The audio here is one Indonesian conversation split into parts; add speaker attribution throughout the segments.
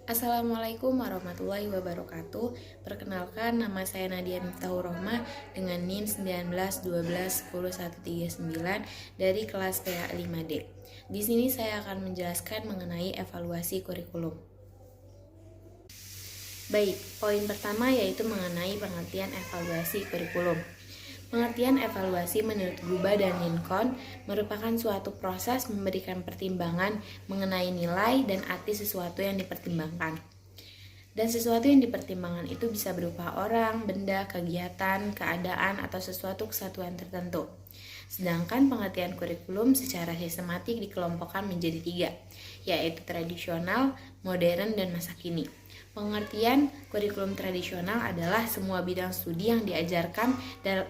Speaker 1: Assalamualaikum warahmatullahi wabarakatuh. Perkenalkan, nama saya Nadia Miftahur Rohmah dengan NIM 19 12 10 1 3 9 dari kelas PA 5D. Di sini saya akan menjelaskan mengenai evaluasi kurikulum. Baik, poin pertama yaitu mengenai pengertian evaluasi kurikulum. Pengertian evaluasi menurut Guba dan Lincoln merupakan suatu proses memberikan pertimbangan mengenai nilai dan arti sesuatu yang dipertimbangkan. Dan sesuatu yang dipertimbangkan itu bisa berupa orang, benda, kegiatan, keadaan, atau sesuatu kesatuan tertentu. Sedangkan pengertian kurikulum secara sistematik dikelompokkan menjadi 3, yaitu tradisional, modern, dan masa kini. Pengertian kurikulum tradisional adalah semua bidang studi yang diajarkan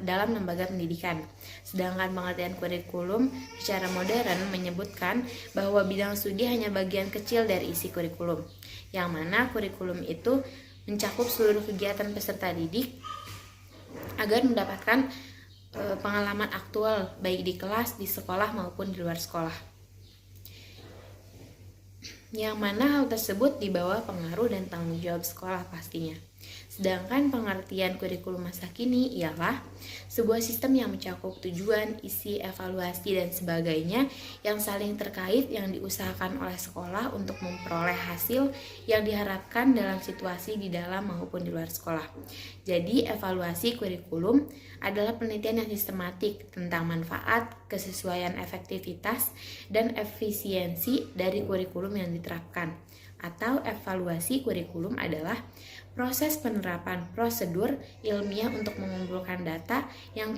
Speaker 1: dalam lembaga pendidikan. Sedangkan pengertian kurikulum secara modern menyebutkan bahwa bidang studi hanya bagian kecil dari isi kurikulum, yang mana kurikulum itu mencakup seluruh kegiatan peserta didik agar mendapatkan pengalaman aktual baik di kelas, di sekolah maupun di luar sekolah. Yang mana hal tersebut di bawah pengaruh dan tanggung jawab sekolah pastinya. Sedangkan pengertian kurikulum masa kini ialah sebuah sistem yang mencakup tujuan, isi, evaluasi, dan sebagainya yang saling terkait yang diusahakan oleh sekolah untuk memperoleh hasil yang diharapkan dalam situasi di dalam maupun di luar sekolah. Jadi evaluasi kurikulum adalah penelitian yang sistematik tentang manfaat, kesesuaian efektivitas, dan efisiensi dari kurikulum yang diterapkan. Atau evaluasi kurikulum adalah proses penerapan prosedur ilmiah untuk mengumpulkan data yang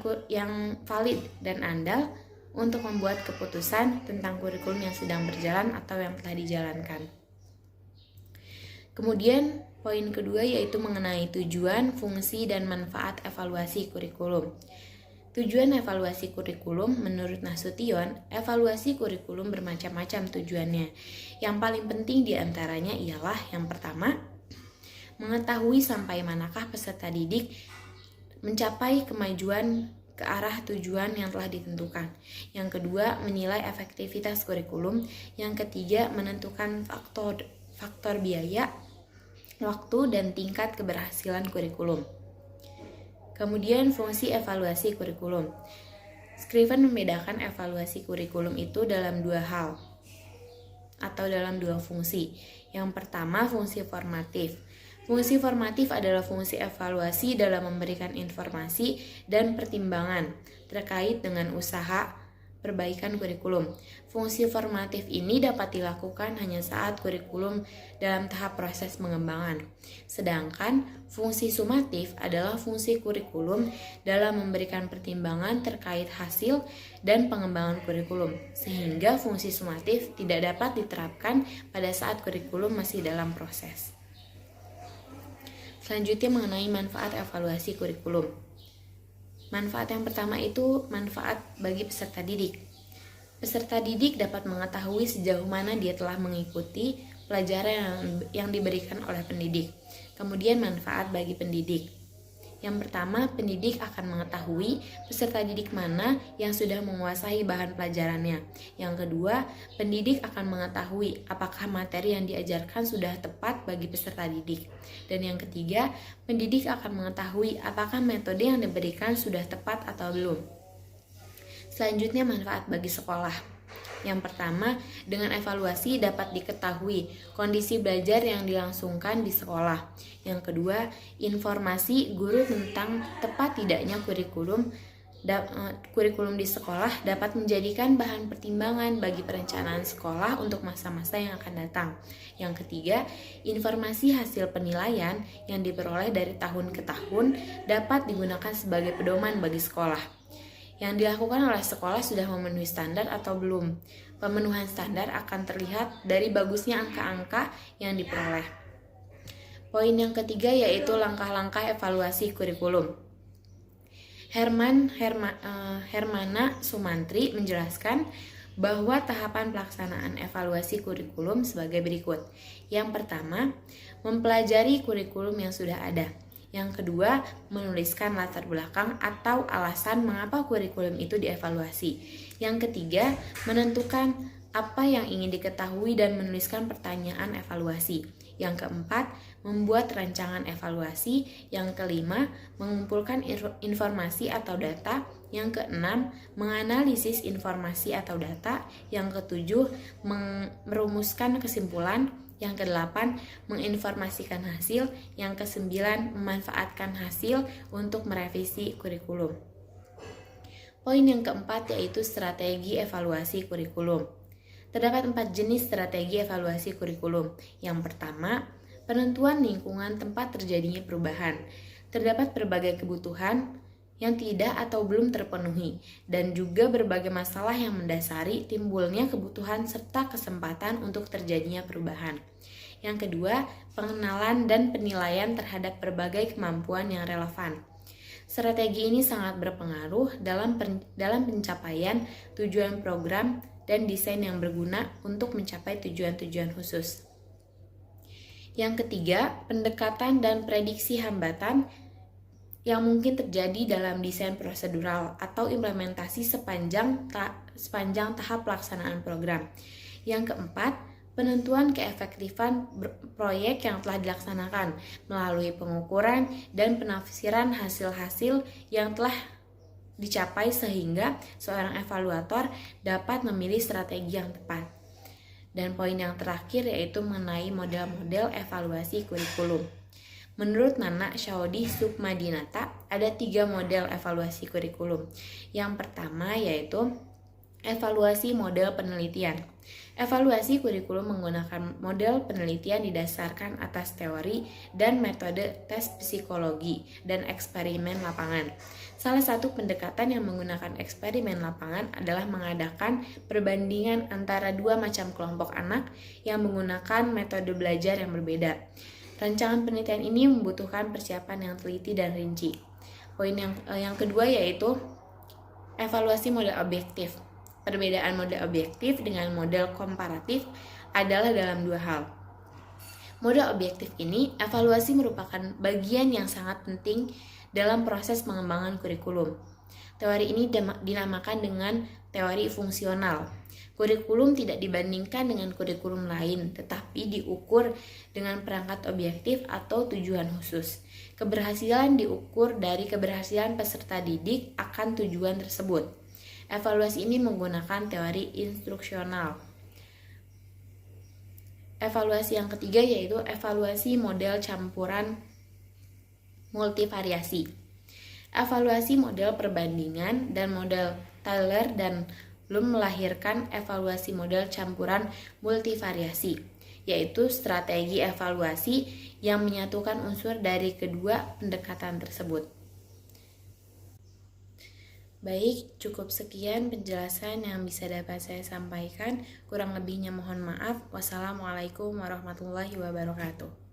Speaker 1: valid dan andal untuk membuat keputusan tentang kurikulum yang sedang berjalan atau yang telah dijalankan. Kemudian poin kedua yaitu mengenai tujuan, fungsi, dan manfaat evaluasi kurikulum. Tujuan evaluasi kurikulum menurut Nasution, evaluasi kurikulum bermacam-macam tujuannya. Yang paling penting diantaranya ialah yang pertama, mengetahui sampai manakah peserta didik mencapai kemajuan ke arah tujuan yang telah ditentukan. Yang kedua, menilai efektivitas kurikulum. Yang ketiga, menentukan faktor biaya, waktu, dan tingkat keberhasilan kurikulum. Kemudian fungsi evaluasi kurikulum. Scriven membedakan evaluasi kurikulum itu dalam 2 hal atau dalam 2 fungsi. Yang pertama, fungsi formatif. Fungsi formatif adalah fungsi evaluasi dalam memberikan informasi dan pertimbangan terkait dengan usaha perbaikan kurikulum. Fungsi formatif ini dapat dilakukan hanya saat kurikulum dalam tahap proses pengembangan. Sedangkan fungsi sumatif adalah fungsi kurikulum dalam memberikan pertimbangan terkait hasil dan pengembangan kurikulum, sehingga fungsi sumatif tidak dapat diterapkan pada saat kurikulum masih dalam proses. Selanjutnya mengenai manfaat evaluasi kurikulum. Manfaat yang pertama itu manfaat bagi peserta didik. Peserta didik dapat mengetahui sejauh mana dia telah mengikuti pelajaran yang diberikan oleh pendidik. Kemudian manfaat bagi pendidik. Yang pertama, pendidik akan mengetahui peserta didik mana yang sudah menguasai bahan pelajarannya. Yang kedua, pendidik akan mengetahui apakah materi yang diajarkan sudah tepat bagi peserta didik. Dan yang ketiga, pendidik akan mengetahui apakah metode yang diberikan sudah tepat atau belum. Selanjutnya, manfaat bagi sekolah. Yang pertama, dengan evaluasi dapat diketahui kondisi belajar yang dilangsungkan di sekolah. Yang kedua, informasi guru tentang tepat tidaknya kurikulum di sekolah dapat menjadikan bahan pertimbangan bagi perencanaan sekolah untuk masa-masa yang akan datang. Yang ketiga, informasi hasil penilaian yang diperoleh dari tahun ke tahun dapat digunakan sebagai pedoman bagi sekolah. Yang dilakukan oleh sekolah sudah memenuhi standar atau belum. Pemenuhan standar akan terlihat dari bagusnya angka-angka yang diperoleh. Poin yang ketiga yaitu langkah-langkah evaluasi kurikulum. Hermana Sumantri menjelaskan bahwa tahapan pelaksanaan evaluasi kurikulum sebagai berikut. Yang pertama, mempelajari kurikulum yang sudah ada. Yang kedua, menuliskan latar belakang atau alasan mengapa kurikulum itu dievaluasi. Yang ketiga, menentukan apa yang ingin diketahui dan menuliskan pertanyaan evaluasi. Yang keempat, membuat rancangan evaluasi. Yang kelima, mengumpulkan informasi atau data. Yang keenam, menganalisis informasi atau data. Yang ketujuh, merumuskan kesimpulan. Yang kedelapan, menginformasikan hasil. Yang kesembilan, memanfaatkan hasil untuk merevisi kurikulum. Poin yang keempat yaitu strategi evaluasi kurikulum. Terdapat 4 jenis strategi evaluasi kurikulum. Yang pertama, penentuan lingkungan tempat terjadinya perubahan. Terdapat berbagai kebutuhan yang tidak atau belum terpenuhi, dan juga berbagai masalah yang mendasari timbulnya kebutuhan serta kesempatan untuk terjadinya perubahan. Yang kedua, pengenalan dan penilaian terhadap berbagai kemampuan yang relevan. Strategi ini sangat berpengaruh dalam pencapaian tujuan program dan desain yang berguna untuk mencapai tujuan-tujuan khusus. Yang ketiga, pendekatan dan prediksi hambatan yang mungkin terjadi dalam desain prosedural atau implementasi sepanjang tahap pelaksanaan program. Yang keempat, penentuan keefektifan proyek yang telah dilaksanakan melalui pengukuran dan penafsiran hasil-hasil yang telah dicapai sehingga seorang evaluator dapat memilih strategi yang tepat. Dan poin yang terakhir yaitu mengenai model-model evaluasi kurikulum. Menurut Nana Syaudi Sukmadinata, ada 3 model evaluasi kurikulum. Yang pertama yaitu evaluasi model penelitian. Evaluasi kurikulum menggunakan model penelitian didasarkan atas teori dan metode tes psikologi dan eksperimen lapangan. Salah satu pendekatan yang menggunakan eksperimen lapangan adalah mengadakan perbandingan antara 2 macam kelompok anak yang menggunakan metode belajar yang berbeda. Rancangan penelitian ini membutuhkan persiapan yang teliti dan rinci. Poin yang kedua yaitu evaluasi model objektif. Perbedaan model objektif dengan model komparatif adalah dalam 2 hal. Model objektif ini, evaluasi merupakan bagian yang sangat penting dalam proses pengembangan kurikulum. Teori ini dinamakan dengan teori fungsional. Kurikulum tidak dibandingkan dengan kurikulum lain, tetapi diukur dengan perangkat objektif atau tujuan khusus. Keberhasilan diukur dari keberhasilan peserta didik akan tujuan tersebut. Evaluasi ini menggunakan teori instruksional. Evaluasi yang ketiga yaitu evaluasi model campuran multivariasi. Evaluasi model perbandingan dan model Taylor dan Bloom melahirkan evaluasi model campuran multivariasi, yaitu strategi evaluasi yang menyatukan unsur dari kedua pendekatan tersebut. Baik, cukup sekian penjelasan yang bisa dapat saya sampaikan. Kurang lebihnya mohon maaf. Wassalamualaikum warahmatullahi wabarakatuh.